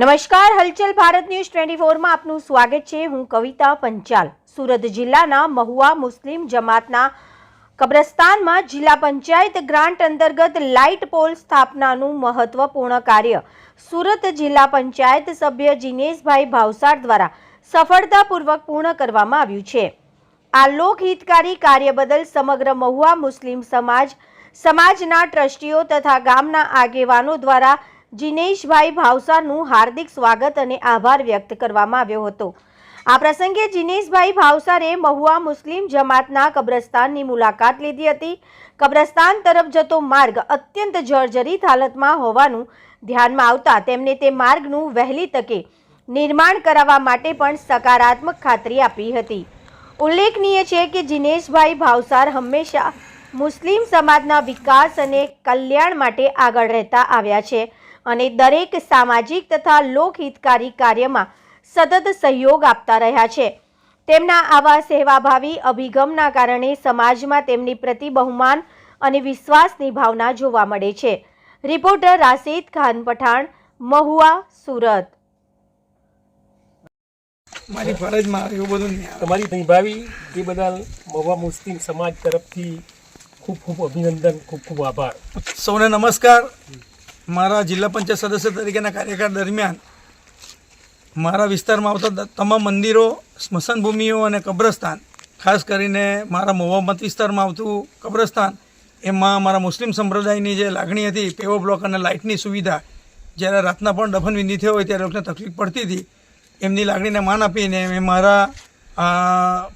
નમસ્કાર, હલચલ ભારત ન્યૂઝ 24 માં આપનું સ્વાગત છે। હું કવિતા પંચાલ। સુરત જિલ્લાના મહુવા મુસ્લિમ જમાતના કબ્રસ્તાનમાં જિલ્લા પંચાયત ગ્રાન્ટ અંતર્ગત લાઇટ પોલ સ્થાપનાનું મહત્વપૂર્ણ કાર્ય સુરત જિલ્લા પંચાયત સભ્ય જીનેશભાઈ ભાવસાર દ્વારા સફળતાપૂર્વક પૂર્ણ કરવામાં આવ્યું છે। આ લોકહિતકારી કાર્ય બદલ સમગ્ર મહુવા મુસ્લિમ સમાજના ટ્રસ્ટીઓ તથા ગામના આગેવાનો દ્વારા જીનેશભાઈ ભાવસારનું હાર્દિક સ્વાગત અને આભાર વ્યક્ત કરવામાં આવ્યો હતો। આ પ્રસંગે જીનેશભાઈ ભાવસારે મહુવા મુસ્લિમ જમાતના કબ્રસ્તાનની મુલાકાત લીધી હતી। કબ્રસ્તાન તરફ જતો માર્ગ અત્યંત જર્જરિત હાલતમાં હોવાનું ધ્યાનમાં આવતા તેમને તે માર્ગનું વહેલી તકે નિર્માણ કરાવવા માટે પણ સકારાત્મક ખાતરી આપી હતી। ઉલ્લેખનીય છે કે જીનેશભાઈ ભાવસાર હંમેશા મુસ્લિમ સમાજના વિકાસ અને કલ્યાણ માટે આગળ રહેતા આવ્યા છે અને દરેક સામાજિક તથા લોકહિતકારી કાર્યમાં સતત સહયોગ આપતા રહ્યા છે। તેમના આવા સેવાભાવી અભિગમના કારણે સમાજમાં તેમની પ્રતિ બહુમાન અને વિશ્વાસની ભાવના જોવા મળે છે। રિપોર્ટર રાશિદ ખાન પઠાણ, મહુવા, સુરત। મારી ફરજમાં એવું બધું તમારી નિભાવી એ બદલ મહુવા મુસ્લિમ સમાજ તરફથી ખૂબ ખૂબ અભિનંદન, ખૂબ ખૂબ આભાર। સૌને નમસ્કાર। મારા જિલ્લા પંચાયત સદસ્ય તરીકેના કાર્યકાળ દરમિયાન મારા વિસ્તારમાં આવતા તમામ મંદિરો, સ્મશાન ભૂમિઓ અને કબ્રસ્તાન, ખાસ કરીને મારા મહુવા મત વિસ્તારમાં આવતું કબ્રસ્તાન, એમાં મારા મુસ્લિમ સંપ્રદાયની જે લાગણી હતી, પેવો બ્લોક અને લાઇટની સુવિધા, જ્યારે રાતના પણ દફન વિધિ થયો હોય ત્યારે લોકોને તકલીફ પડતી હતી, એમની લાગણીને માન આપીને મેં મારા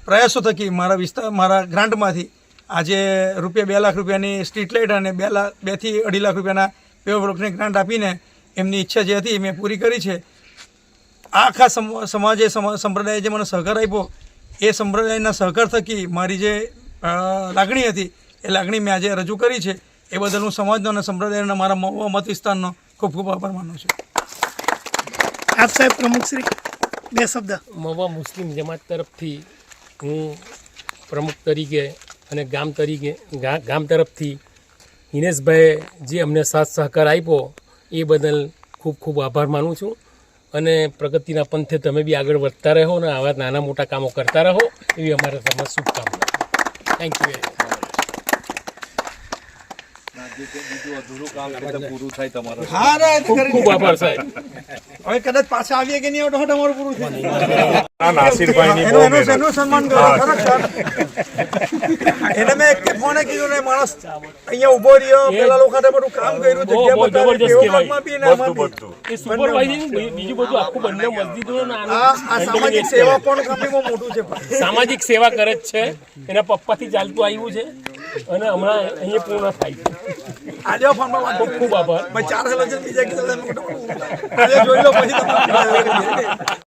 પ્રયાસો થકી મારા ગ્રાન્ટમાંથી આજે ₹2 લાખ રૂપિયાની સ્ટ્રીટ લાઇટ અને 2 થી 2.5 લાખ રૂપિયાના પેવો બ્લોકની ગ્રાન્ટ આપીને એમની ઈચ્છા જે હતી મેં પૂરી કરી છે। આખા સંપ્રદાયે જે મને સહકાર આપ્યો એ સંપ્રદાયના સહકાર થકી મારી જે લાગણી હતી એ લાગણી મેં આજે રજૂ કરી છે। એ બદલ હું સમાજનો અને સંપ્રદાયના મારા મહુવા મત વિસ્તારનો ખૂબ ખૂબ આભાર માનું છું। આપ સાહેબ પ્રમુખ શ્રી, 2 શબ્દ। મહુવા મુસ્લિમ જમાત તરફથી હું પ્રમુખ તરીકે અને ગામ તરફથી દિનેશભાઈએ જે અમને સાથ સહકાર આપ્યો એ બદલ ખૂબ ખૂબ આભાર માનું છું અને પ્રગતિના પંથે તમે બી આગળ વધતા રહો અને આવા નાના મોટા કામો કરતા રહો એવી અમારા તમારી શુભકામના। Thank you very much. ખૂબ આભાર સાહેબ। હવે કદાચ પાછા આવીએ કે નહીં આવતો તમારું પૂરું થાય એનું સન્માન કરો। એને મેં એક ફોને કીધું ને માણસ અહીંયા ઉભો રહ્યો, પેલા લોકો બધું કામ કર્યું, જગ્યા બતાવી, બીજું બધું આખું બંને મસ્જિદો આ સામાજિક સેવા પણ કાફીમાં મોટું છે। સામાજિક સેવા કરે જ છે, એના પપ્પાથી ચાલતું આવ્યું છે અને હમણાં અહીંયા પૂર્ણ થાય છે। આજે ફોનમાં વાત ખૂબ આભાર। 4 સાલ બીજા કીધું જોઈ લો પછી